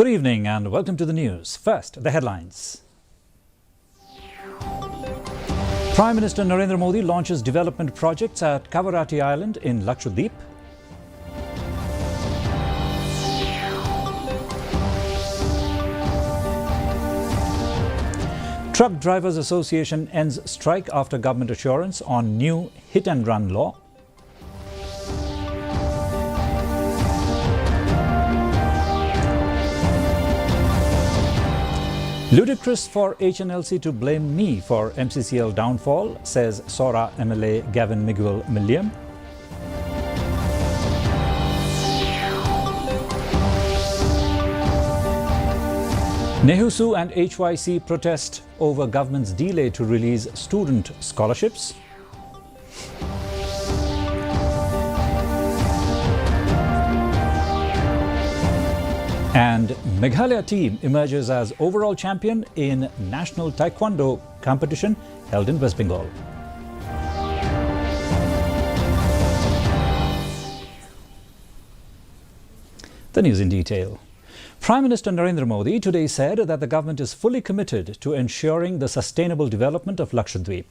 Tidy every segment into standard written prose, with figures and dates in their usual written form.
Good evening and welcome to the news. First, the headlines. Prime Minister Narendra Modi launches development projects at Kavarati Island in Lakshadweep. Truck Drivers Association ends strike after government assurance on new hit-and-run law. Ludicrous for HNLC to blame me for MCCL downfall, says Sora MLA Gavin Miguel-Milliam. Nehusu and HYC protest over government's delay to release student scholarships. And Meghalaya team emerges as overall champion in National Taekwondo competition held in West Bengal. The news in detail. Prime Minister Narendra Modi today said that the government is fully committed to ensuring the sustainable development of Lakshadweep.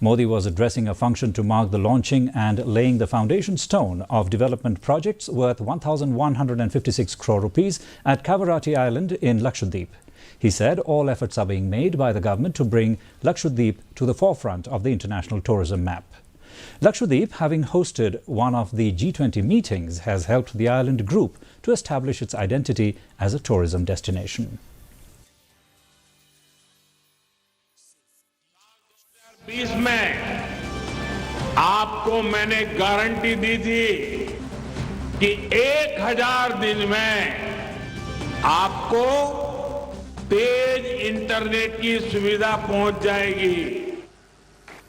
Modi was addressing a function to mark the launching and laying the foundation stone of development projects worth 1,156 crore rupees at Kavarati Island in Lakshadweep. He said all efforts are being made by the government to bring Lakshadweep to the forefront of the international tourism map. Lakshadweep, having hosted one of the G20 meetings, has helped the island group to establish its identity as a tourism destination. 2020 में आपको मैंने guarantee दी थी कि 1000 दिन में आपको तेज internet की सुविधा पहुंच जाएगी।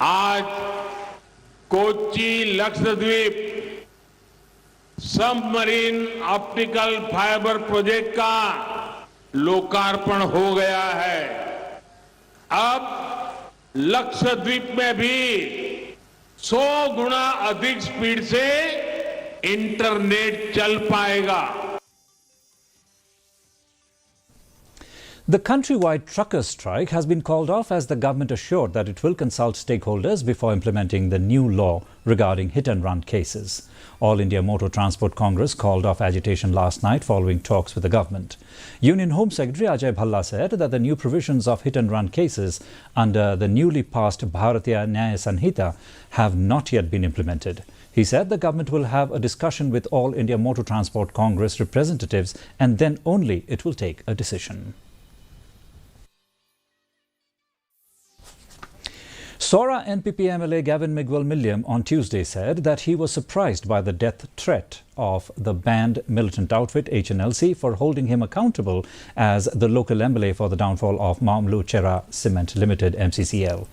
आज Kochi Lakshadweep submarine optical fibre project का लोकार्पण हो गया है। अब लक्षद्वीप में भी 100 गुना अधिक स्पीड से इंटरनेट चल पाएगा। The countrywide trucker strike has been called off as the government assured that it will consult stakeholders before implementing the new law regarding hit-and-run cases. All India Motor Transport Congress called off agitation last night following talks with the government. Union Home Secretary Ajay Bhalla said that the new provisions of hit-and-run cases under the newly passed Bharatiya Nyaya Sanhita have not yet been implemented. He said the government will have a discussion with all India Motor Transport Congress representatives and then only it will take a decision. Sora NPP MLA Gavin Miguel-Milliam on Tuesday said that he was surprised by the death threat of the banned militant outfit HNLC for holding him accountable as the local MLA for the downfall of Mamlu Chera Cement Limited MCCL.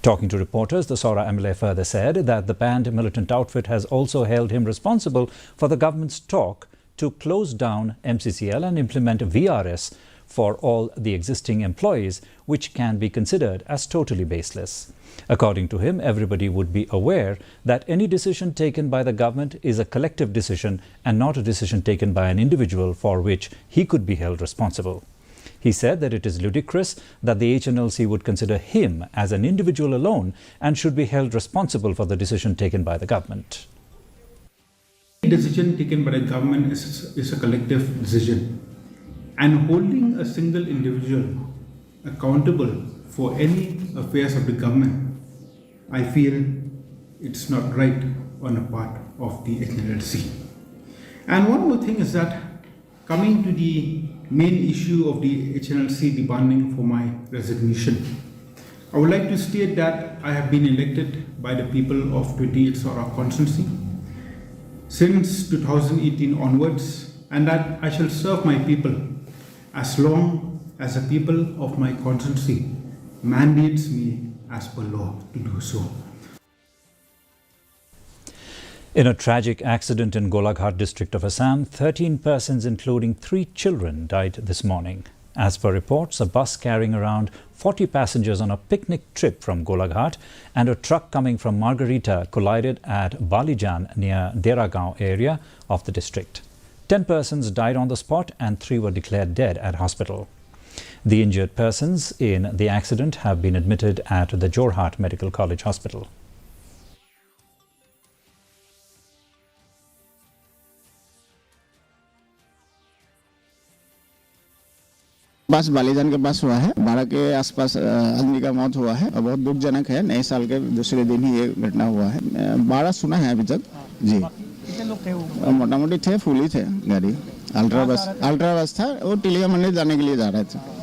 Talking to reporters, the Sora MLA further said that the banned militant outfit has also held him responsible for the government's talk to close down MCCL and implement VRS for all the existing employees, which can be considered as totally baseless. According to him, everybody would be aware that any decision taken by the government is a collective decision and not a decision taken by an individual for which he could be held responsible. He said that it is ludicrous that the HNLC would consider him as an individual alone and should be held responsible for the decision taken by the government. The decision taken by the government is a collective decision. And holding a single individual accountable for any affairs of the government, I feel it's not right on the part of the HNLC. And one more thing is that coming to the main issue of the HNLC demanding for my resignation, I would like to state that I have been elected by the people of 28 Sora constituency since 2018 onwards, and that I shall serve my people as long as the people of my constituency mandates me as per law to do so. In a tragic accident in Golaghat district of Assam, 13 persons including 3 children died this morning. As per reports, a bus carrying around 40 passengers on a picnic trip from Golaghat and a truck coming from Margarita collided at Balijan near Deragaon area of the district. 10 persons died on the spot and 3 were declared dead at hospital. The injured persons in the accident have been admitted at the Jorhat Medical College Hospital. बस बालीजान के पास हुआ है 12 के आसपास आदमी का मौत हुआ है और बहुत दुखजनक है। नए साल के दूसरे दिन ही ये घटना हुआ है। 12 सुना है अभी तक जी। कितने लोग थे वो? मोटामोटी थे, फुल ही थे गाड़ी। अल्ट्रा बस था, वो टिलिया मंदिर जाने के लिए जा रहे थे।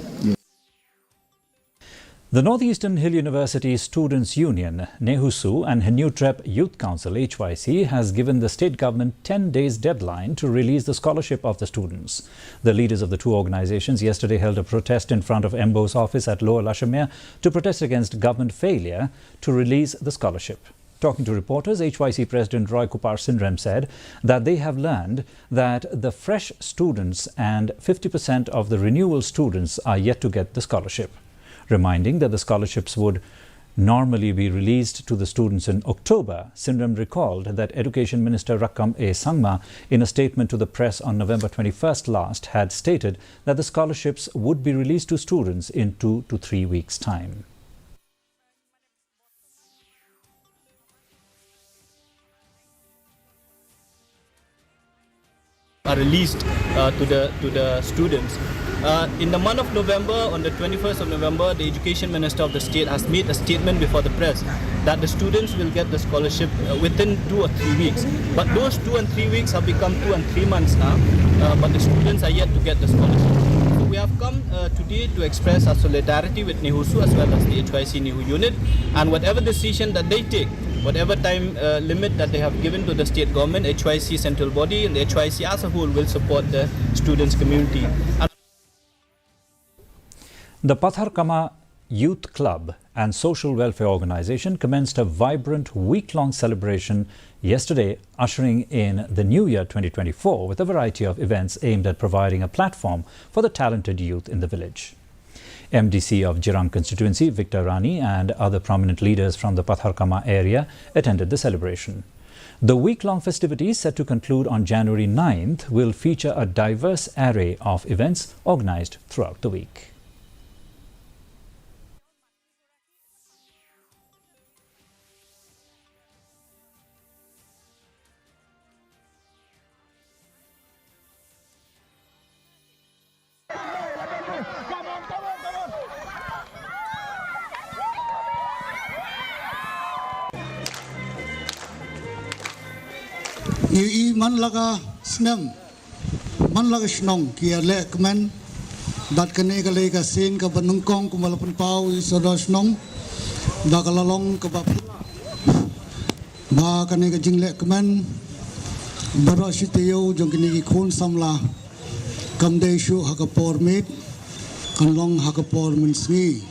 The Northeastern Hill University Students' Union, NEHUSU, and Hanutrep Youth Council, HYC, has given the state government 10 days deadline to release the scholarship of the students. The leaders of the two organizations yesterday held a protest in front of MBO's office at Lower Lashamere to protest against government failure to release the scholarship. Talking to reporters, HYC President Roy Kupar Sindram said that they have learned that the fresh students and 50% of the renewal students are yet to get the scholarship. Reminding that the scholarships would normally be released to the students in October, Sindram recalled that Education Minister Rakam A. Sangma, in a statement to the press on November 21st last, had stated that the scholarships would be released to students in 2 to 3 weeks' time. Are released to the students. In the month of November, on the 21st of November, the Education Minister of the state has made a statement before the press that the students will get the scholarship within 2 or 3 weeks. But those 2 and 3 weeks have become 2 and 3 months now, but the students are yet to get the scholarship. So we have come today to express our solidarity with NEHUSU as well as the HYC NEHU unit, and whatever decision that they take, whatever time limit that they have given to the state government, HYC central body and the HYC as a whole will support the students' community. The Patharkama Youth Club and Social Welfare Organization commenced a vibrant week-long celebration yesterday, ushering in the new year 2024 with a variety of events aimed at providing a platform for the talented youth in the village. MDC of Jirang constituency, Victor Rani, and other prominent leaders from the Patharkama area attended the celebration. The week-long festivities, set to conclude on January 9th, will feature a diverse array of events organized throughout the week. I man laga snem man laga snong kia lek men dat kene ka lega sin ka banung kong kumalapan pau I soda snong da ka lalong ka ba kene ka jing lek men bara siteo jong kene ki khon samla kam de shu ha ka por mit kan long ha ka por min sngi.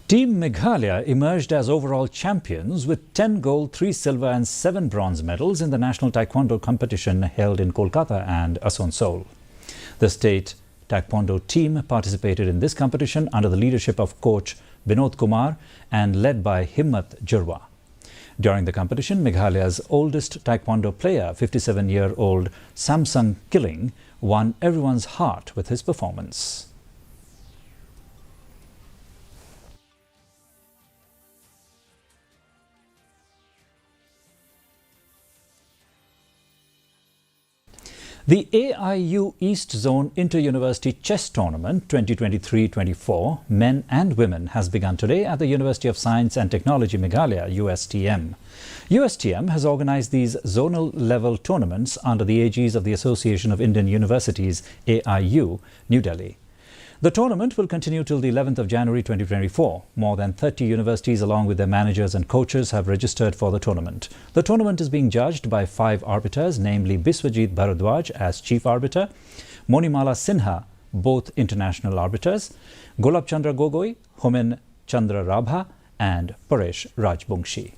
Team Meghalaya emerged as overall champions with 10 gold, 3 silver and 7 bronze medals in the national Taekwondo competition held in Kolkata and Asansol. The state Taekwondo team participated in this competition under the leadership of coach Binod Kumar and led by Himmat Jurwa. During the competition, Meghalaya's oldest Taekwondo player, 57-year-old Samsung Killing, won everyone's heart with his performance. The AIU East Zone Inter-University Chess Tournament 2023-24, men and women, has begun today at the University of Science and Technology Meghalaya, USTM. USTM has organized these zonal-level tournaments under the aegis of the Association of Indian Universities, AIU, New Delhi. The tournament will continue till the 11th of January 2024. More than 30 universities along with their managers and coaches have registered for the tournament. The tournament is being judged by 5 arbiters, namely Biswajit Bharadwaj as chief arbiter, Monimala Sinha, both international arbiters, Golab Chandra Gogoi, Homen Chandra Rabha and Paresh Rajbungshi.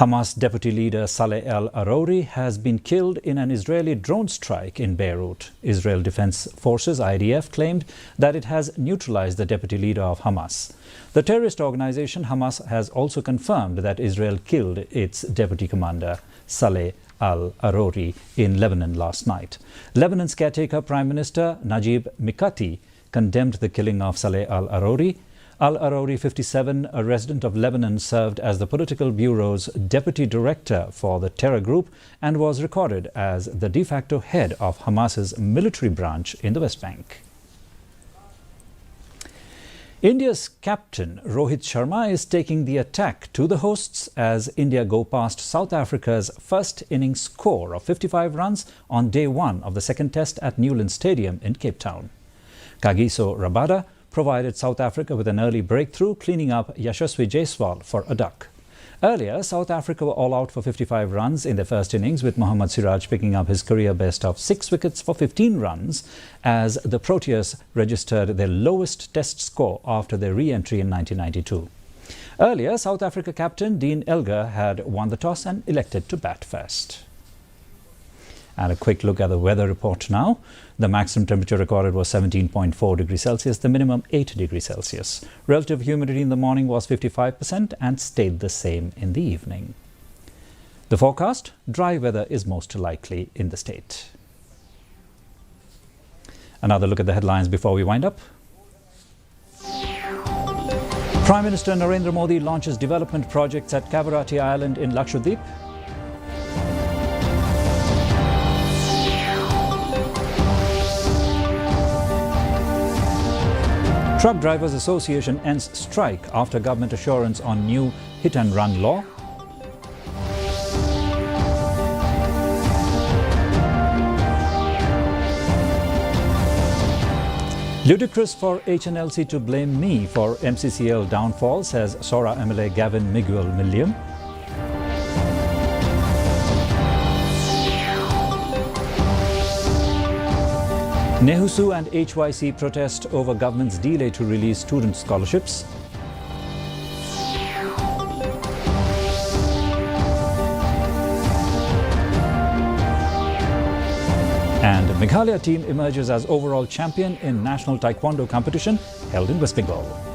Hamas deputy leader Saleh al-Arouri has been killed in an Israeli drone strike in Beirut. Israel Defense Forces (IDF) claimed that it has neutralized the deputy leader of Hamas. The terrorist organization Hamas has also confirmed that Israel killed its deputy commander Saleh al-Arouri in Lebanon last night. Lebanon's caretaker Prime Minister Najib Mikati condemned the killing of Saleh al-Arouri. Al-Arouri, 57, a resident of Lebanon, served as the Political Bureau's deputy director for the terror group and was recorded as the de facto head of Hamas's military branch in the West Bank. India's captain Rohit Sharma is taking the attack to the hosts as India go past South Africa's first innings score of 55 runs on day one of the second test at Newlands Stadium in Cape Town. Kagiso Rabada provided South Africa with an early breakthrough, cleaning up Yashasvi Jaiswal for a duck. Earlier, South Africa were all out for 55 runs in their first innings, with Mohammad Siraj picking up his career best of 6 wickets for 15 runs as the Proteas registered their lowest test score after their re-entry in 1992. Earlier, South Africa captain Dean Elgar had won the toss and elected to bat first. And a quick look at the weather report now. The maximum temperature recorded was 17.4 degrees Celsius, the minimum 8 degrees Celsius. Relative humidity in the morning was 55% and stayed the same in the evening. The forecast: dry weather is most likely in the state. Another look at the headlines before we wind up. Prime Minister Narendra Modi launches development projects at Kavarati Island in Lakshadweep. Truck Drivers Association ends strike after government assurance on new hit-and-run law. Ludicrous for HNLC to blame me for MCCL downfall, says Sora MLA Gavin Miguel-Milliam. Nehusu and HYC protest over government's delay to release student scholarships. And Meghalaya team emerges as overall champion in national Taekwondo competition held in West Bengal.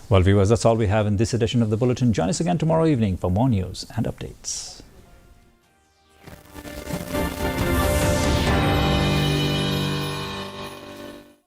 Well, viewers, that's all we have in this edition of the Bulletin. Join us again tomorrow evening for more news and updates.